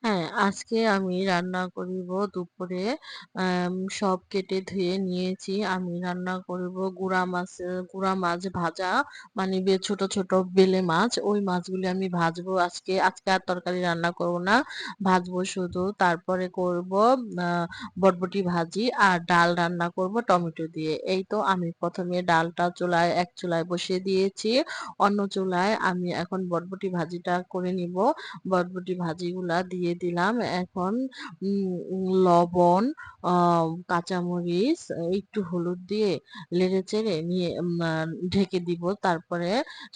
হ্যাঁ, আজকে আমি রান্না করিব দুপুরে সব কেটে ধুয়ে নিয়েছি। আমি রান্না করিব গুড়া মাছ ভাজা মানে ছোট, ছোট বেলে মাছ। ওই মাছগুলি আমি ভাজবো আজকে। আজকে আর তরকারি রান্না করব না। ভাজবো শুধু। তারপরে করব আ বটবটি ভাজি আর ডাল রান্না করব টমেটো দিয়ে। এই তো আমি ১ম এ ডালটা এক চুলায় বসিয়ে দিয়েছি। অন্য চুলায় আমি এখন বটবটি ভাজিটা করে নিব। বরবটি ভাজিগুলা দিয়ে দিলাম। এখন লবণ, আ কাঁচামরিচ, একটু হলুদ দিয়ে নেড়েচেড়ে নিয়ে ঢেকে দিব। তারপরে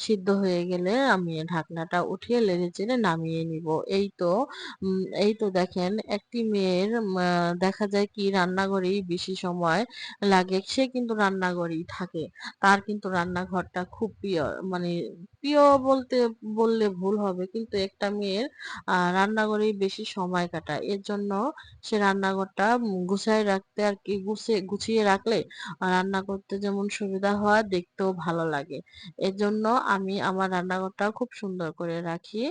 সিদ্ধ হয়ে গেলে আমি ঢাকনাটা উঠিয়ে নেড়েচেড়ে নামিয়ে নিব। এই তো দেখেন একটি মেয়ের দেখা যায় কি রান্নাঘরেই বেশি সময় লাগে। সে কিন্তু রান্নাঘরেই থাকে। তার কিন্তু রান্নাঘরটা খুব প্রিয়। মানে প্রিয় বললে ভুল হবে। কিন্তু একটা মেয়ের রান্নাঘরেই বেশি সময় কাটায়। এর জন্য সে রান্নাঘরটা গুছায় রাখতে আরকি গুছিয়ে রাখলে রান্না করতে যেমন সুবিধা হয়, দেখতেও ভালো লাগে। এজন্য আমি আমার রান্নাঘরটা খুব সুন্দর করে রাখি।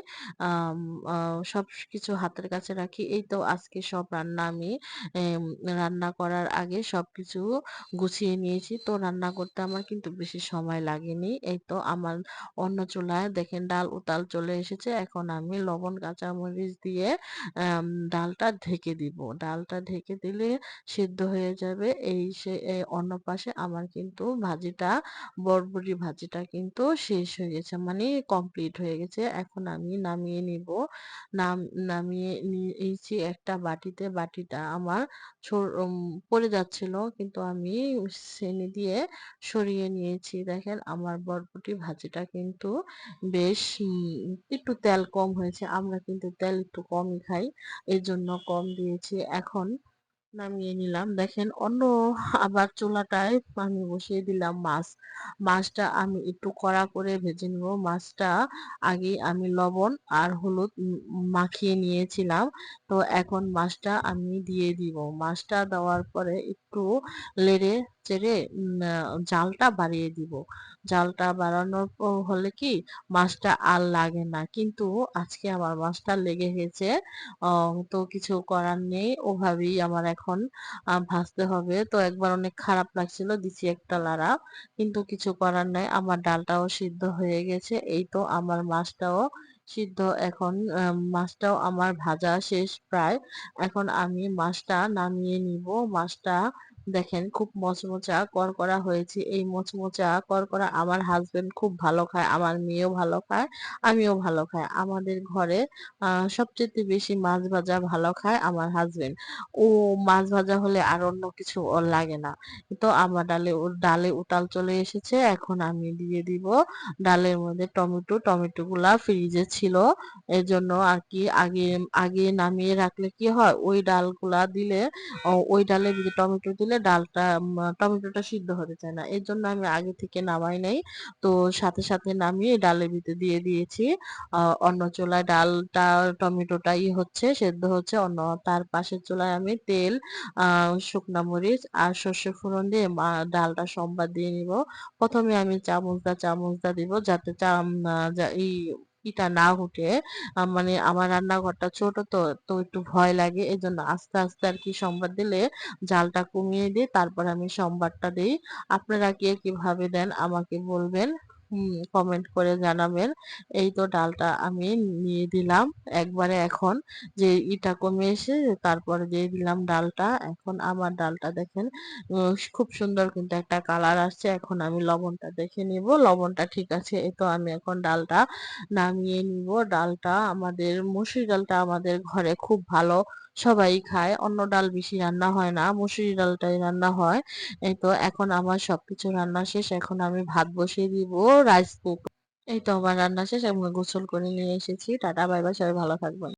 আম আ সবকিছু হাতের কাছে রাখি। এই তো আজকে সব রান্না আমি এম রান্না করার আগে সবকিছু গুছিয়ে নিয়েছি। তো রান্না করতে আমার কিন্তু বেশি সময় লাগেনি। এই তো আমার অন্য চুলায় দেখেন ডাল উতাল চলে এসেছে। এখন আমি লবণ কাঁচামরিচ দিয়ে ডালটা ঢেকে দিব। ডালটা ঢেকে দিলে সিদ্ধ হয়ে যাবে। অন্য পাশে আমার কিন্তু বরবটি ভাজিটা কিন্তু শেষ হয়ে গেছে। মানে কমপ্লিট হয়ে গেছে। এখন আমি নামিয়ে নিব। নাম নামিয়ে নিয়েছি একটা বাটিতে। বাটিটা আমার পড়ে যাচ্ছিল। কিন্তু আমি ছেনি দিয়ে সরিয়ে নিয়েছি। দেখেন আমার বরবটি ভাজিটা কিন্তু বেশ একটু তেল কম হয়েছে। আমরা কিন্তু তেল একটু কমই খাই। এজন্য কম দিয়েছি। এখন নামিয়ে নিলাম। দেখেন আবার চুলাটায় আমি বসিয়ে দিলাম মাছ। মাছটা আমি একটু কড়া করে ভেজে নিব। মাছটা আগে আমি লবণ আর হলুদ মাখিয়ে নিয়েছিলাম। তো এখন মাছটা আমি দিয়ে দিব। মাছটা দেওয়ার পরে একটু নেড়ে চেড়ে জালটা বাড়িয়ে দিব। জালটা বাড়ানোর হলে কি মাছটা আর লাগে না। কিন্তু আজকে আমার মাছটা লেগে গেছে। তো কিছু করার নেই। ওভাবেই আমার এখন ভাজতে হবে। তো একবার অনেক খারাপ লাগছিল, দিছি একটা লাড়া। কিন্তু কিছু করার নাই। আমার ডালটাও সিদ্ধ হয়ে গেছে। এই তো আমার মাছটাও সিদ্ধ এখন মাছটাও আমার ভাজা শেষ প্রায়। এখন আমি মাছটা নামিয়ে নিব। মাছটা দেখেন খুব মচমচা করকরা হয়েছে। এই মচমচা করকরা আমার হাসব্যান্ড খুব ভালো খায়। আমার মেয়েও ভালো খায়। আমিও ভালো খাই। আমাদের ঘরে সবচাইতে বেশি মাছ ভাজা ভালো খায় আমার হাসব্যান্ড। ও মাছ ভাজা হলে আর অন্য কিছু ওর লাগে না। তো আমার ডালে উতাল চলে এসেছে। এখন আমি দিয়ে দিব ডালের মধ্যে টমেটো গুলা ফ্রিজে ছিল। এজন্য আরকি আগে আগে নামিয়ে রাখলে কি হয় ওই ডালগুলা দিলে ওই ডালের ভিতরে টমেটো দিলে টমেটোটা সিদ্ধ হতে চায় না। এজন্য আমি আগে থেকে নামাই নাই। তো সাথে নামিয়ে ডালের ভিতর দিয়ে দিয়েছি। আ অন্য চুলায় ডালটা টমেটোটা হচ্ছে, সেদ্ধ হচ্ছে। তার পাশের চুলায় আমি তেল, আ শুকনা মরিচ আর সর্ষে ফোড়ন দিয়ে ডালটা সম্বাদ দিয়ে নিব। ১ম এ আমি চামচ দা দিব যাতে চাম আ যা ই ইটা না উঠে। মানে আমার রান্নাঘরটা ছোট তো একটু ভয় লাগে। এজন্য আস্তে আরকি সম্বাদ দিলে জালটা কমিয়ে দিয়ে তারপর আমি সম্বাদটা দেই। আপনারা কে কিভাবে দেন আমাকে বলবেন। কমেন্ট করে জানাবেন। এই তো ডালটা আমি নিয়ে দিলাম একবারে এখন যে কমে এসে তারপরে দিয়ে দিলাম ডালটা। এখন আমার ডালটা দেখেন খুব সুন্দর কিন্তু একটা কালার আসছে। এখন আমি লবণটা দেখে নিব। লবণটা ঠিক আছে। এই তো আমি এখন ডালটা নামিয়ে নিব। মসুর ডালটা আমাদের ঘরে খুব ভালো সবাই খায়। অন্য ডাল বেশি রান্না হয় না। মসুরি ডালটাই রান্না হয়। এই তো এখন আমার সবকিছু রান্না শেষ। এখন আমি ভাত বসিয়ে দিব রাইস কুকার। এই তো আমার রান্না শেষ। আমি গোসল করে নিয়ে এসেছি। টাটা বাই বাই, সবাই ভালো থাকবেন।